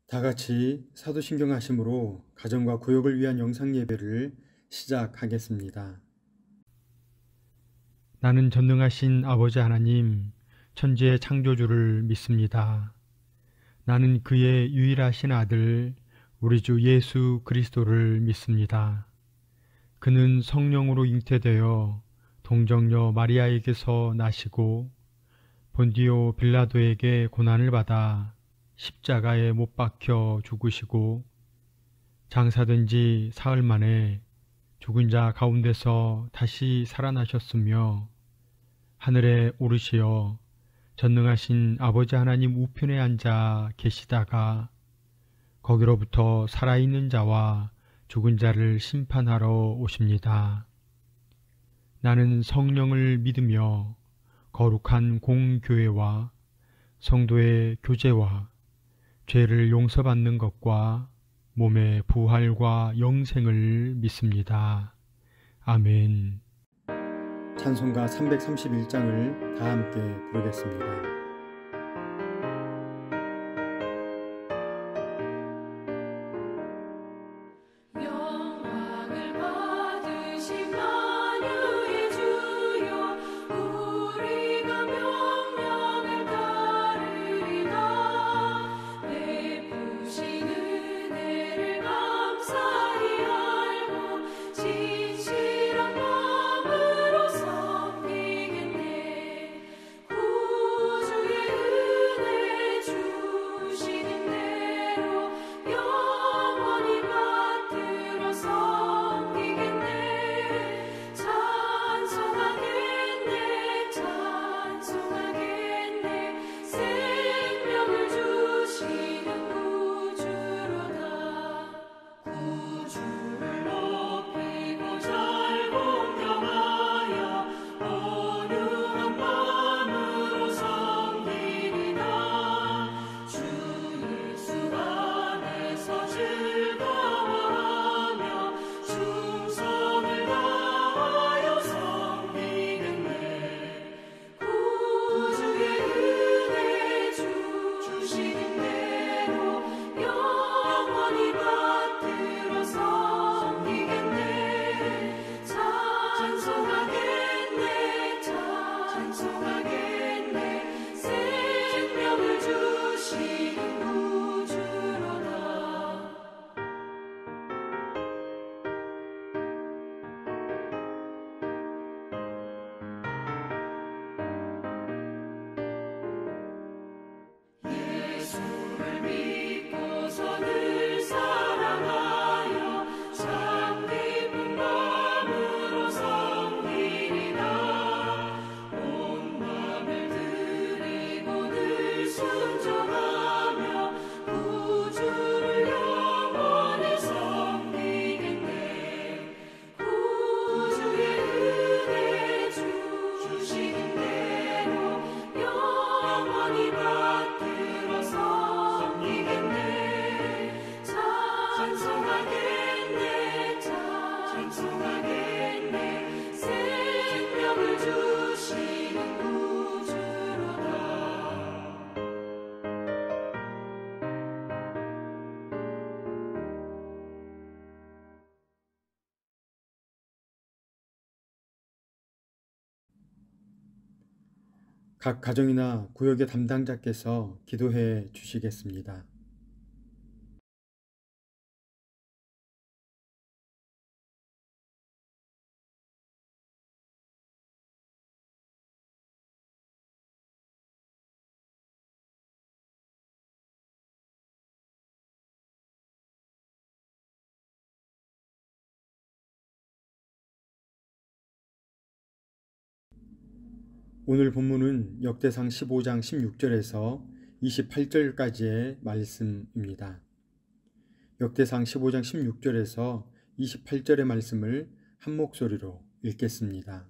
다 같이 사도신경 하심으로 가정과 구역을 위한 영상 예배를 시작하겠습니다. 나는 전능하신 아버지 하나님, 천지의 창조주를 믿습니다. 나는 그의 유일하신 아들, 우리 주 예수 그리스도를 믿습니다. 그는 성령으로 잉태되어 동정녀 마리아에게서 나시고 본디오 빌라도에게 고난을 받아 십자가에 못 박혀 죽으시고 장사된 지 사흘 만에 죽은 자 가운데서 다시 살아나셨으며 하늘에 오르시어 전능하신 아버지 하나님 우편에 앉아 계시다가 거기로부터 살아있는 자와 죽은 자를 심판하러 오십니다. 나는 성령을 믿으며 거룩한 공교회와 성도의 교제와 죄를 용서받는 것과 몸의 부활과 영생을 믿습니다. 아멘. 찬송가 331장을 다 함께 부르겠습니다. 각 가정이나 구역의 담당자께서 기도해 주시겠습니다. 오늘 본문은 역대상 15장 16절에서 28절까지의 말씀입니다. 역대상 15장 16절에서 28절의 말씀을 한 목소리로 읽겠습니다.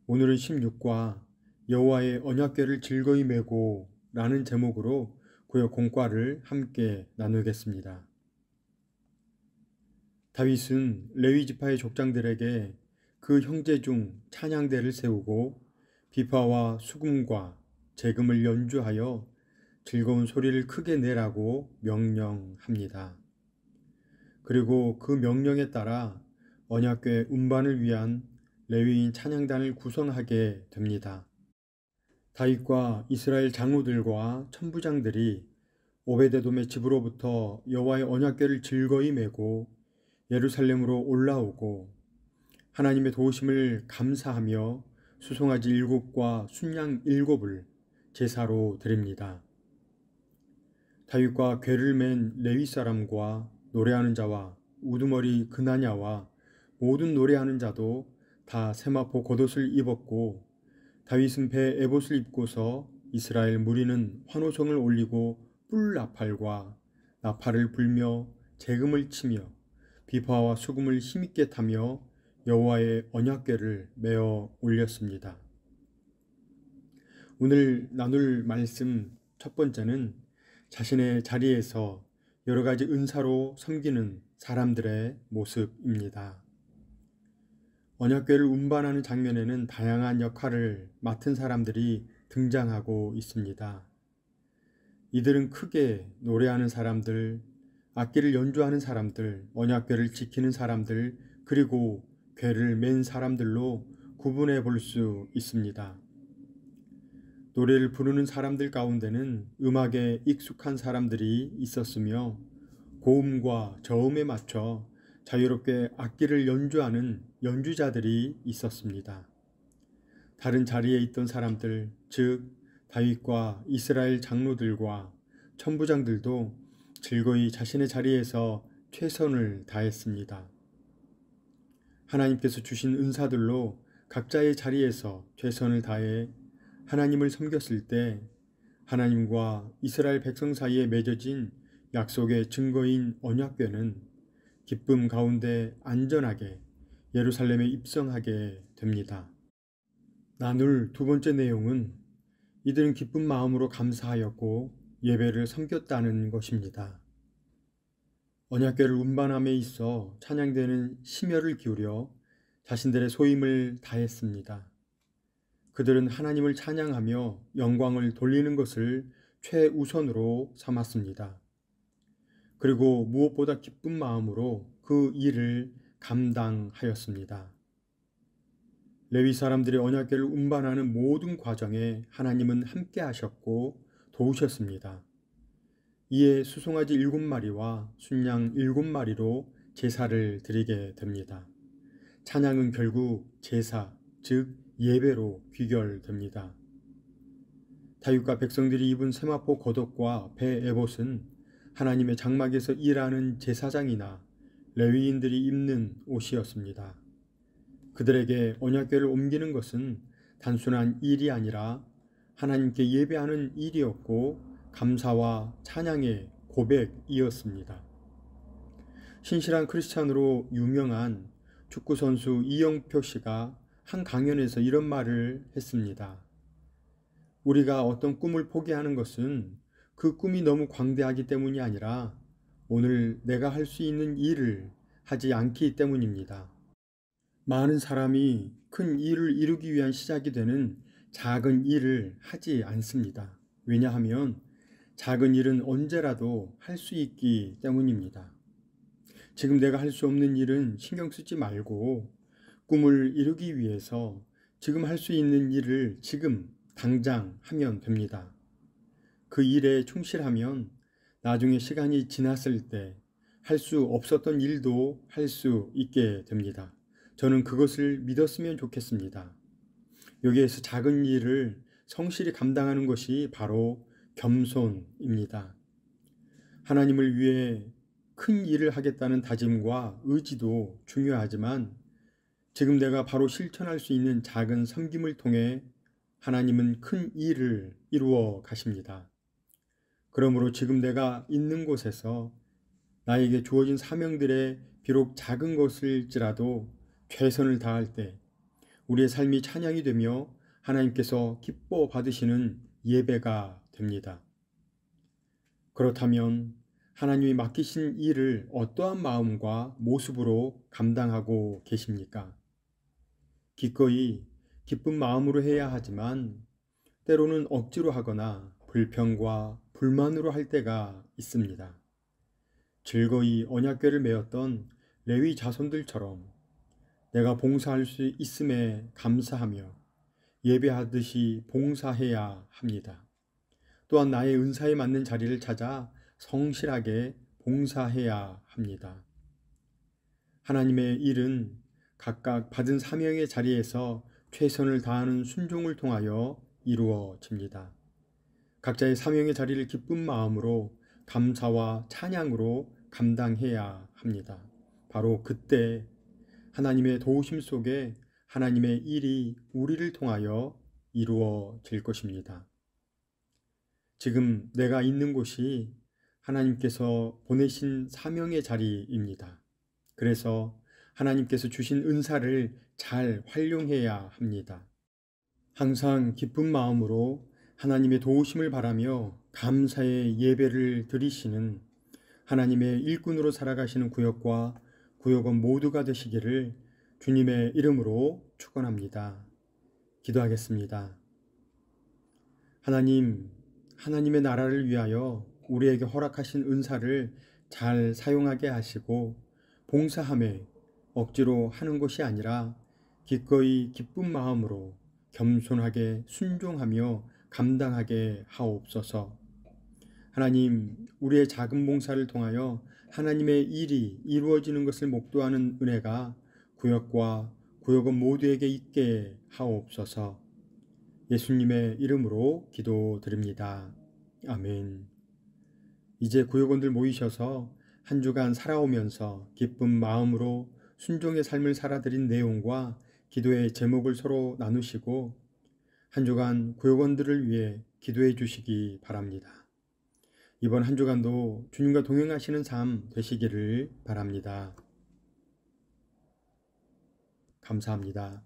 오늘은 16과 여호와의 언약궤를 즐거이 메고 라는 제목으로 구역 공과를 함께 나누겠습니다. 다윗은 레위 지파의 족장들에게 그 형제 중 찬양대를 세우고 비파와 수금과 재금을 연주하여 즐거운 소리를 크게 내라고 명령합니다. 그리고 그 명령에 따라 언약궤 운반을 위한 레위인 찬양단을 구성하게 됩니다. 다윗과 이스라엘 장로들과 천부장들이 오베데돔의 집으로부터 여호와의 언약궤를 즐거이 메고 예루살렘으로 올라오고 하나님의 도우심을 감사하며 수송아지 7과 순양 7을 제사로 드립니다. 다윗과 궤를 맨 레위 사람과 노래하는 자와 우두머리 그나냐와 모든 노래하는 자도 다 세마포 겉옷을 입었고 다윗은 배 에봇을 입고서 이스라엘 무리는 환호성을 올리고 뿔 나팔과 나팔을 불며 재금을 치며 비파와 수금을 힘있게 타며 여호와의 언약궤를 메어 올렸습니다. 오늘 나눌 말씀 첫 번째는 자신의 자리에서 여러 가지 은사로 섬기는 사람들의 모습입니다. 언약궤를 운반하는 장면에는 다양한 역할을 맡은 사람들이 등장하고 있습니다. 이들은 크게 노래하는 사람들, 악기를 연주하는 사람들, 언약궤를 지키는 사람들, 그리고 궤를 맨 사람들로 구분해 볼 수 있습니다. 노래를 부르는 사람들 가운데는 음악에 익숙한 사람들이 있었으며 고음과 저음에 맞춰 자유롭게 악기를 연주하는 연주자들이 있었습니다. 다른 자리에 있던 사람들, 즉 다윗과 이스라엘 장로들과 천부장들도 즐거이 자신의 자리에서 최선을 다했습니다. 하나님께서 주신 은사들로 각자의 자리에서 최선을 다해 하나님을 섬겼을 때 하나님과 이스라엘 백성 사이에 맺어진 약속의 증거인 언약궤는 기쁨 가운데 안전하게 예루살렘에 입성하게 됩니다. 나눌 두 번째 내용은 이들은 기쁜 마음으로 감사하였고 예배를 섬겼다는 것입니다. 언약궤를 운반함에 있어 찬양대는 심혈을 기울여 자신들의 소임을 다했습니다. 그들은 하나님을 찬양하며 영광을 돌리는 것을 최우선으로 삼았습니다. 그리고 무엇보다 기쁜 마음으로 그 일을 감당하였습니다. 레위 사람들의 언약궤를 운반하는 모든 과정에 하나님은 함께 하셨고 도우셨습니다. 이에 수송아지 7마리와 순양 7마리로 제사를 드리게 됩니다. 찬양은 결국 제사, 즉 예배로 귀결됩니다. 다윗과 백성들이 입은 세마포 겉옷과 배 에봇은 하나님의 장막에서 일하는 제사장이나 레위인들이 입는 옷이었습니다. 그들에게 언약궤를 옮기는 것은 단순한 일이 아니라 하나님께 예배하는 일이었고 감사와 찬양의 고백이었습니다. 신실한 크리스찬으로 유명한 축구선수 이영표 씨가 한 강연에서 이런 말을 했습니다. 우리가 어떤 꿈을 포기하는 것은 그 꿈이 너무 광대하기 때문이 아니라 오늘 내가 할 수 있는 일을 하지 않기 때문입니다. 많은 사람이 큰 일을 이루기 위한 시작이 되는 작은 일을 하지 않습니다. 왜냐하면 작은 일은 언제라도 할 수 있기 때문입니다. 지금 내가 할 수 없는 일은 신경 쓰지 말고 꿈을 이루기 위해서 지금 할 수 있는 일을 지금 당장 하면 됩니다. 그 일에 충실하면 나중에 시간이 지났을 때 할 수 없었던 일도 할 수 있게 됩니다. 저는 그것을 믿었으면 좋겠습니다. 여기에서 작은 일을 성실히 감당하는 것이 바로 겸손입니다. 하나님을 위해 큰 일을 하겠다는 다짐과 의지도 중요하지만 지금 내가 바로 실천할 수 있는 작은 섬김을 통해 하나님은 큰 일을 이루어 가십니다. 그러므로 지금 내가 있는 곳에서 나에게 주어진 사명들에 비록 작은 것일지라도 최선을 다할 때 우리의 삶이 찬양이 되며 하나님께서 기뻐 받으시는 예배가 됩니다. 그렇다면 하나님이 맡기신 일을 어떠한 마음과 모습으로 감당하고 계십니까? 기꺼이 기쁜 마음으로 해야 하지만 때로는 억지로 하거나 불평과 불만으로 할 때가 있습니다. 즐거이 언약궤를 메었던 레위 자손들처럼 내가 봉사할 수 있음에 감사하며 예배하듯이 봉사해야 합니다. 또한 나의 은사에 맞는 자리를 찾아 성실하게 봉사해야 합니다. 하나님의 일은 각각 받은 사명의 자리에서 최선을 다하는 순종을 통하여 이루어집니다. 각자의 사명의 자리를 기쁜 마음으로 감사와 찬양으로 감당해야 합니다. 바로 그때 하나님의 도우심 속에 하나님의 일이 우리를 통하여 이루어질 것입니다. 지금 내가 있는 곳이 하나님께서 보내신 사명의 자리입니다. 그래서 하나님께서 주신 은사를 잘 활용해야 합니다. 항상 기쁜 마음으로 하나님의 도우심을 바라며 감사의 예배를 드리시는 하나님의 일꾼으로 살아가시는 구역과 구역원 모두가 되시기를 주님의 이름으로 축원합니다. 기도하겠습니다. 하나님, 하나님의 나라를 위하여 우리에게 허락하신 은사를 잘 사용하게 하시고 봉사함에 억지로 하는 것이 아니라 기꺼이 기쁜 마음으로 겸손하게 순종하며 감당하게 하옵소서. 하나님, 우리의 작은 봉사를 통하여 하나님의 일이 이루어지는 것을 목도하는 은혜가 구역과 구역원 모두에게 있게 하옵소서. 예수님의 이름으로 기도드립니다. 아멘. 이제 구역원들 모이셔서 한 주간 살아오면서 기쁜 마음으로 순종의 삶을 살아드린 내용과 기도의 제목을 서로 나누시고 한 주간 구역원들을 위해 기도해 주시기 바랍니다. 이번 한 주간도 주님과 동행하시는 삶 되시기를 바랍니다. 감사합니다.